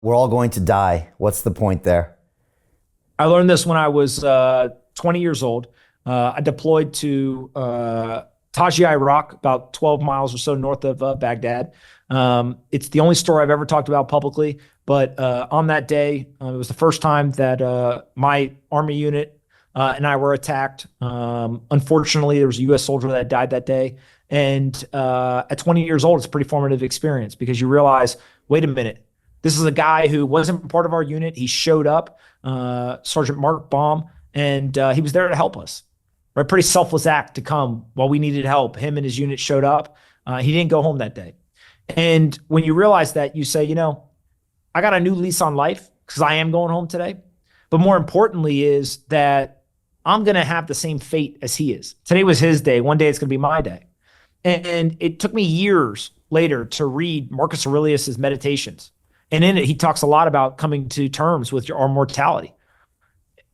We're all going to die. What's the point there? I learned this when I was 20 years old. I deployed to Tajia, Iraq, about 12 miles or so north of Baghdad. It's the only story I've ever talked about publicly. But on that day, it was the first time that my Army unit and I were attacked. Unfortunately, there was a U.S. soldier that died that day. And at 20 years old, it's a pretty formative experience because you realize, wait a minute, this is a guy who wasn't part of our unit. He showed up, Sergeant Mark Baum, and he was there to help us. Right, pretty selfless act to come while we needed help. Him and his unit showed up. He didn't go home that day. And when you realize that, you say, I got a new lease on life because I am going home today. But more importantly is that I'm going to have the same fate as he is. Today was his day. One day it's going to be my day. And it took me years later to read Marcus Aurelius's Meditations. And in it, he talks a lot about coming to terms with our mortality.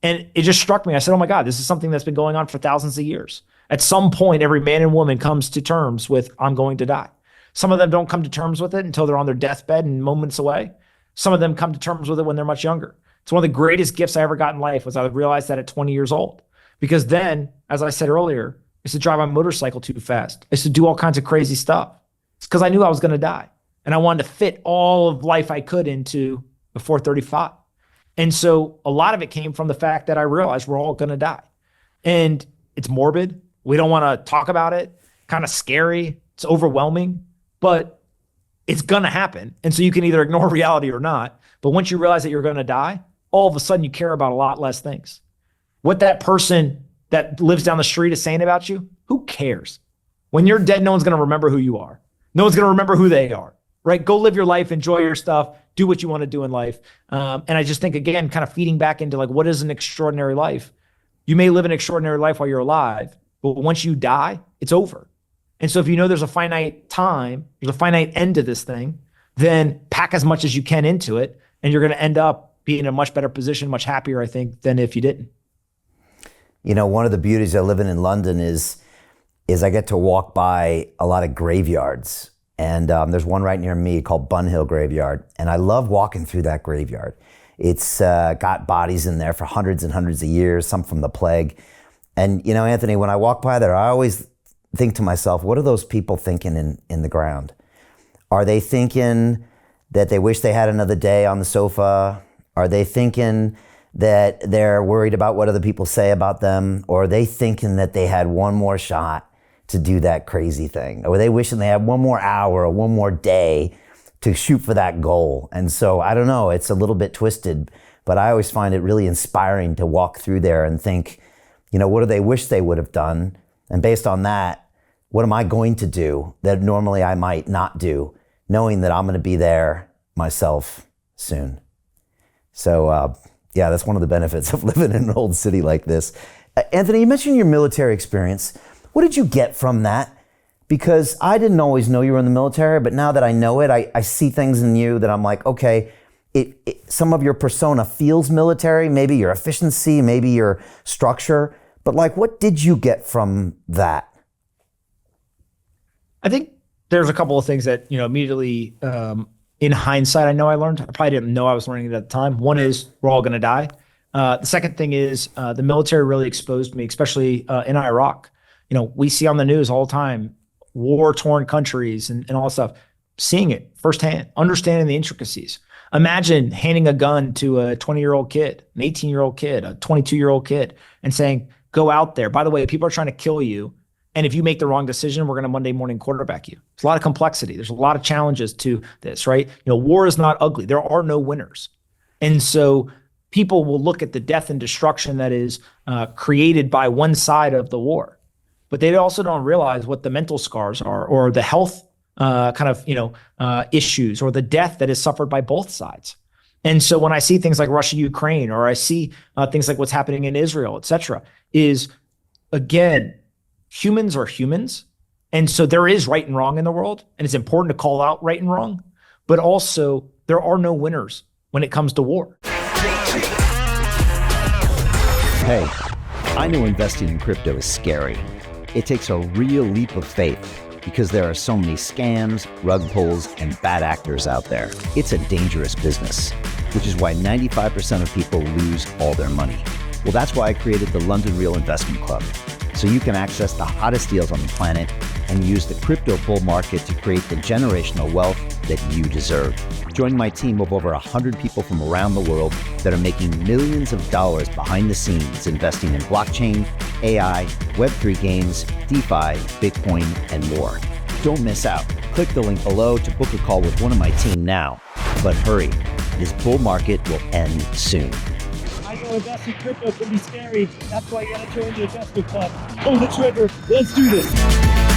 And it just struck me. I said, oh my God, this is something that's been going on for thousands of years. At some point, every man and woman comes to terms with, I'm going to die. Some of them don't come to terms with it until they're on their deathbed and moments away. Some of them come to terms with it when they're much younger. It's one of the greatest gifts I ever got in life was I realized that at 20 years old. Because then, as I said earlier, I used to drive my motorcycle too fast. I used to do all kinds of crazy stuff. It's because I knew I was going to die. And I wanted to fit all of life I could into the 435. And so a lot of it came from the fact that I realized we're all going to die. And it's morbid. We don't want to talk about it. Kind of scary. It's overwhelming, but it's going to happen. And so you can either ignore reality or not. But once you realize that you're going to die, all of a sudden you care about a lot less things. What that person that lives down the street is saying about you, who cares? When you're dead, no one's going to remember who you are. No one's going to remember who they are. Right? Go live your life, enjoy your stuff, do what you want to do in life. And I just think, again, kind of feeding back into like, what is an extraordinary life? You may live an extraordinary life while you're alive, but once you die, it's over. And so if you know there's a finite time, there's a finite end to this thing, then pack as much as you can into it, and you're going to end up being in a much better position, much happier, I think, than if you didn't. One of the beauties of living in London is I get to walk by a lot of graveyards. And there's one right near me called Bunhill Graveyard. And I love walking through that graveyard. It's got bodies in there for hundreds and hundreds of years, some from the plague. And, Anthony, when I walk by there, I always think to myself, what are those people thinking in the ground? Are they thinking that they wish they had another day on the sofa? Are they thinking that they're worried about what other people say about them? Or are they thinking that they had one more shot to do that crazy thing? Or were they wishing they had one more hour or one more day to shoot for that goal? And so I don't know, it's a little bit twisted, but I always find it really inspiring to walk through there and think, what do they wish they would have done? And based on that, what am I going to do that normally I might not do, knowing that I'm going to be there myself soon? So yeah, that's one of the benefits of living in an old city like this. Anthony, you mentioned your military experience. What did you get from that? Because I didn't always know you were in the military, but now that I know it, I see things in you that I'm like, okay, some of your persona feels military, maybe your efficiency, maybe your structure, but like, what did you get from that? I think there's a couple of things that, immediately in hindsight, I know I learned. I probably didn't know I was learning it at the time. One is we're all going to die. The second thing is the military really exposed me, especially in Iraq. We see on the news all the time, war-torn countries and all that stuff, seeing it firsthand, understanding the intricacies. Imagine handing a gun to a 20-year-old kid, an 18-year-old kid, a 22-year-old kid, and saying, go out there. By the way, people are trying to kill you. And if you make the wrong decision, we're going to Monday morning quarterback you. There's a lot of complexity. There's a lot of challenges to this, right? War is not ugly. There are no winners. And so people will look at the death and destruction that is created by one side of the war. But they also don't realize what the mental scars are, or the health issues, or the death that is suffered by both sides. And so when I see things like Russia, Ukraine, or I see things like what's happening in Israel, et cetera, is, again, humans are humans. And so there is right and wrong in the world. And it's important to call out right and wrong. But also, there are no winners when it comes to war. Hey, I know investing in crypto is scary. It takes a real leap of faith. because there are so many scams, rug pulls, and bad actors out there. It's a dangerous business, which is why 95% of people lose all their money. Well, that's why I created the London Real Investment Club, so you can access the hottest deals on the planet and use the crypto bull market to create the generational wealth that you deserve. Join my team of over 100 people from around the world that are making millions of dollars behind the scenes investing in blockchain, AI, Web3 games, DeFi, Bitcoin, and more. Don't miss out. Click the link below to book a call with one of my team now. But hurry, this bull market will end soon. I know investing crypto can be scary. That's why you gotta join the investment club. Pull the trigger. Let's do this.